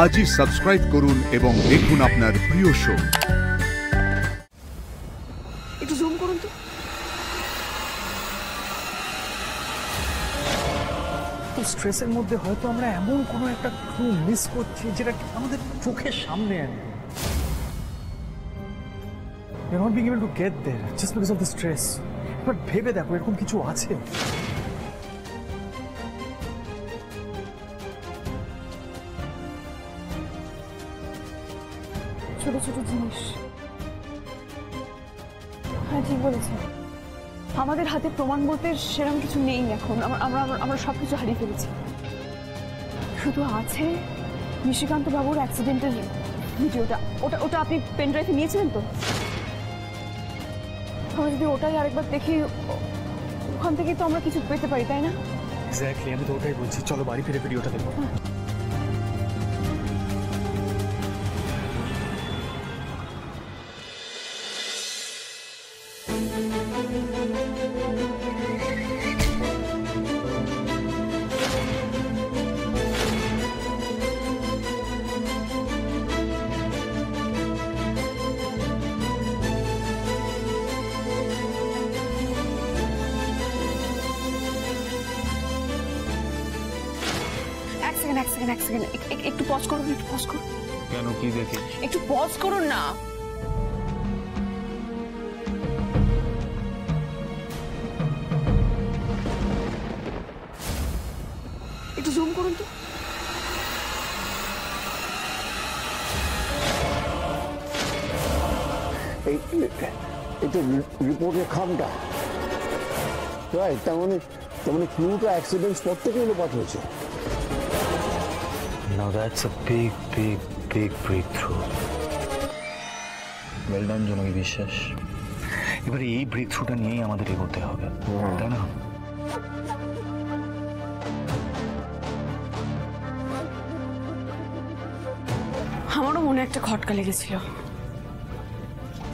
আজই সাবস্ক্রাইব করুন এবং দেখুন আপনার প্রিয় শো। একটু জুম করুন তো। স্ট্রেসের মধ্যে হয়তো আমরা এমন কোনো একটা ক্লু মিস করছি যেটা আমাদের চোখের সামনে একদম। You're not being able to get there just because of the stress. But ভেবে দেখো এরকম কিছু আছে। ছোট ছোট জিনিস। হ্যাঁ ঠিক বলেছেন, আমাদের হাতে প্রমাণ বলতে সেরকম কিছু নেই এখন। আমরা সবকিছু হারিয়ে ফেলেছি। শুধু আছে নিশিকান্ত বাবুর অ্যাক্সিডেন্টের ভিডিওটা। ওটা আপনি পেন ড্রাইভে নিয়েছিলেন তো? আমরা যদি ওটাই আরেকবার দেখি, ওখান থেকে তো আমরা কিছু পেতে পারি, তাই না? এক্স্যাক্টলি, আমি তো ওটাই বলছি। চলো বাড়ি ফিরে ভিডিওটা দেখবো। এক সেকেন্ড, একটু পজ করুন, কেন, কি দেখি? একটু পজ করুন না। একটু জুম করুন তো। এটা রিপোর্টের খামটা, রাইট? তার মানে ক্লুটা অ্যাক্সিডেন্ট স্পট থেকে লোপাট হয়েছে। Now that's a big breakthrough. Well done, জননী বিশ্বাস। এবারে এই ব্রেকথ্রুটা নিয়েই আমাদের এগোতে হবে, তাই না? আমারও মনে একটা খটকা লেগেছিল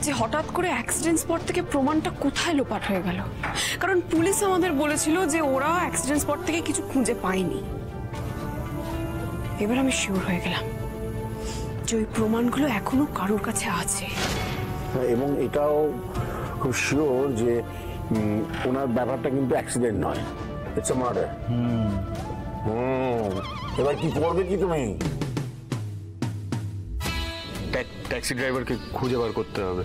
যে হঠাৎ করে অ্যাক্সিডেন্ট স্পট থেকে প্রমাণটা কোথায় লোপাট হয়ে গেল। কারণ পুলিশ আমাদের বলেছিল যে ওরা অ্যাক্সিডেন্ট স্পট থেকে কিছু খুঁজে পায়নি। এবার আমি শিওর হয়ে গেলাম যে ওই প্রমাণগুলো এখনো কারোর কাছে আছে। এবং এটাও খুব শিওর যে ওনার ব্যাপারটা কিন্তু অ্যাক্সিডেন্ট নয়, ইটস আ মার্ডার। এবার কি করবে কি তুমি? ট্যাক্সি ড্রাইভারকে খুঁজে বার করতে হবে।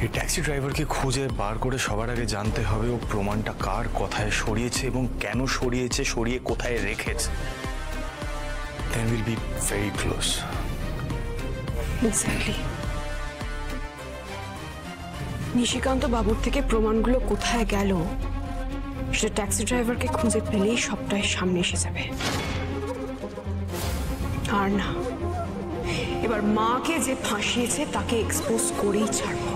এই ট্যাক্সি ড্রাইভারকে খুঁজে বার করে সবার আগে জানতে হবে ও প্রমাণটা কার কথায় সরিয়েছে এবং কেন সরিয়েছে, সরিয়ে কোথায় রেখেছে। Then we'll be very close. Exactly. Nishikanta বাবুর থেকে প্রমাণগুলো কোথায় গেল সেটা ট্যাক্সি ড্রাইভারকে খুঁজে পেলেই সবটাই সামনে এসে যাবে। আর না, এবার মাকে যে ফাঁসিয়েছে তাকে এক্সপোজ করেই ছাড়বো।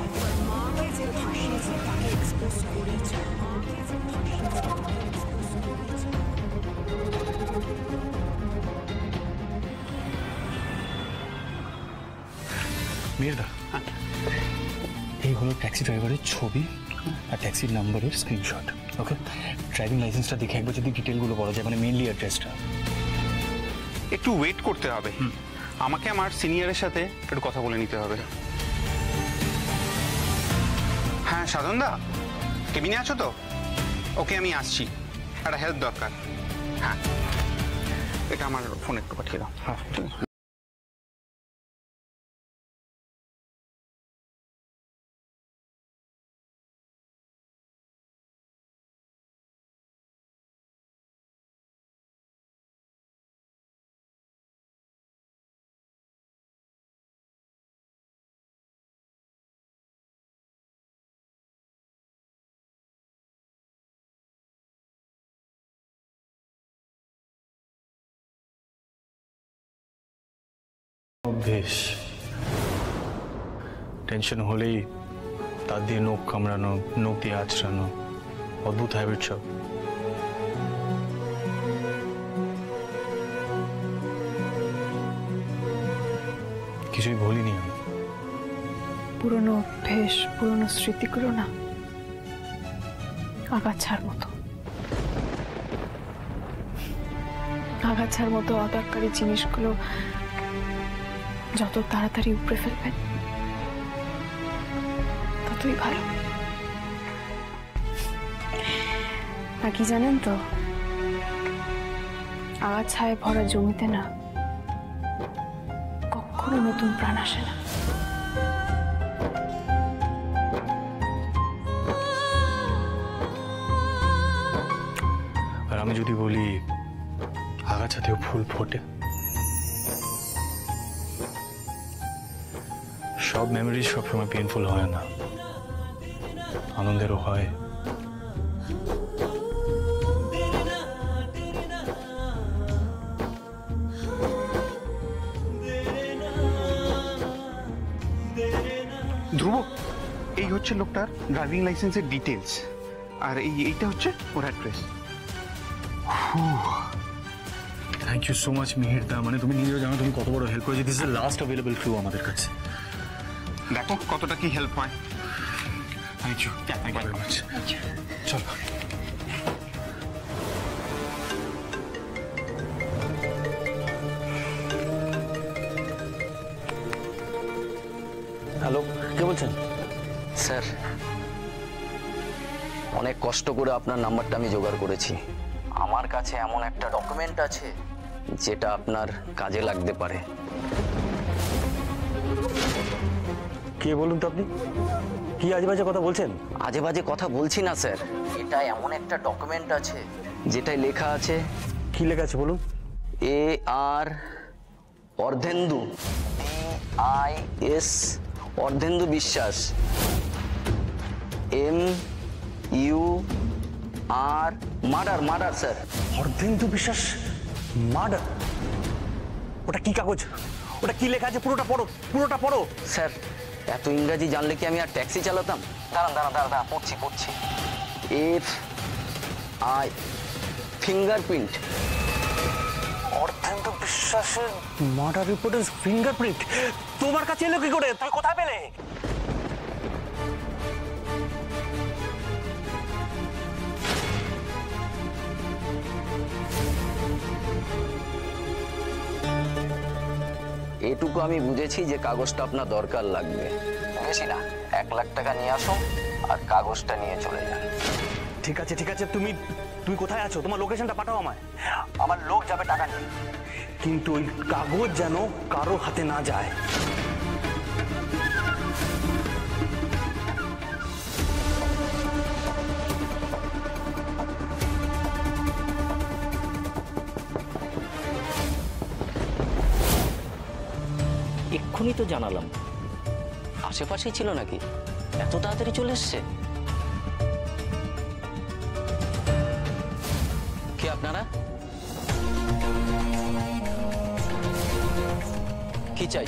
মির্দা, এই হলো ট্যাক্সি ড্রাইভারের ছবি আর ট্যাক্সির নাম্বারের স্ক্রিনশট। ওকে, ড্রাইভিং লাইসেন্সটা দেখে একবার যদি ডিটেলগুলো বলা যায়, মানে মেইনলি অ্যাড্রেসটা। একটু ওয়েট করতে হবে, আমাকে আমার সিনিয়রের সাথে একটু কথা বলে নিতে হবে। হ্যাঁ সাধনদা, কেবিনে আছো তো? ওকে, আমি আসছি, একটা হেল্প দরকার। হ্যাঁ, এটা আমার ফোন একটু পাঠিয়ে দাও। হ্যাঁ ঠিক আছে। অভ্যেস, টেনশন হলেই তার দিয়ে নখ কামড়ানো, নখ দিয়ে আঁচড়ানো, অদ্ভুত হ্যাবিট সব। কিছুই ভুলিনি আমি। পুরনো অভ্যেস, পুরনো স্মৃতিগুলো না আগাছার মতো, আগাছার মতো অদরকারি জিনিসগুলো যত তাড়াতাড়ি উপড়ে ফেলবেন ততই ভালো। আর কি জানেন তো, আগাছায় ভরা জমিতে না কখনো নতুন প্রাণ আসে না। আর আমি যদি বলি আগাছাতেও ফুল ফোটে, সব মেমোরিজ সবসময় পেইনফুল হয় না, আনন্দেরও হয়। ধ্রুব, এই হচ্ছে লোকটার ড্রাইভিং লাইসেন্সের ডিটেলস, আর এইটা হচ্ছে ওর address. Thank you so much মিহিরদা, মানে তুমি নিজেও জানো তুমি কত বড় হেল্প করেছো। This is last available crew আমাদের কাছে। দেখো কতটা কি হেল্প হয়। Thank you very much. চলো। হ্যালো, কে বলছেন? স্যার, অনেক কষ্ট করে আপনার নাম্বারটা আমি জোগাড় করেছি। আমার কাছে এমন একটা ডকুমেন্ট আছে যেটা আপনার কাজে লাগতে পারে। কে বলুন তো আপনি? কি আজে বাজে কথা বলছেন? আজে বাজে কথা বলছি না স্যার, এটা এমন একটা ডকুমেন্ট আছে যেটাই লেখা আছে। কি লেখা আছে বলুন? AR অর্ধেন্দু, DIS অর্ধেন্দু বিশ্বাস, MUR মার্ডার স্যার। অর্ধেন্দু বিশ্বাস মার্ডার? ওটা কি কাগজ? ওটা কি লেখা আছে? পুরোটা পড়ো, পুরোটা পড়ো। স্যার, এত ইংরাজি জানলে কি আমি আর ট্যাক্সি চালাতাম? দাঁড়ান পড়ছি। FI fingerprint. অর্ধেন্দু বিশ্বাসের মার্ডার রিপোর্টের ফিঙ্গারপ্রিন্ট তোমার কাছে এলো কি করে? তুমি কোথায় পেলে? এটুকু আমি বুঝেছি যে কাগজটা আপনার দরকার লাগবে, বেশি না। 1 লাখ টাকা নিয়ে আসো আর কাগজটা নিয়ে চলে যান। ঠিক আছে, তুমি কোথায় আছো? তোমার লোকেশনটা পাঠাও আমায়। আমার লোক যাবে টাকা নিয়ে, কিন্তু ওই কাগজ যেন কারো হাতে না যায়। এক্ষুনি তো জানালাম, আশেপাশেই ছিল নাকি? এত তাড়াতাড়ি চলে এসছে? কে আপনারা? কি চাই?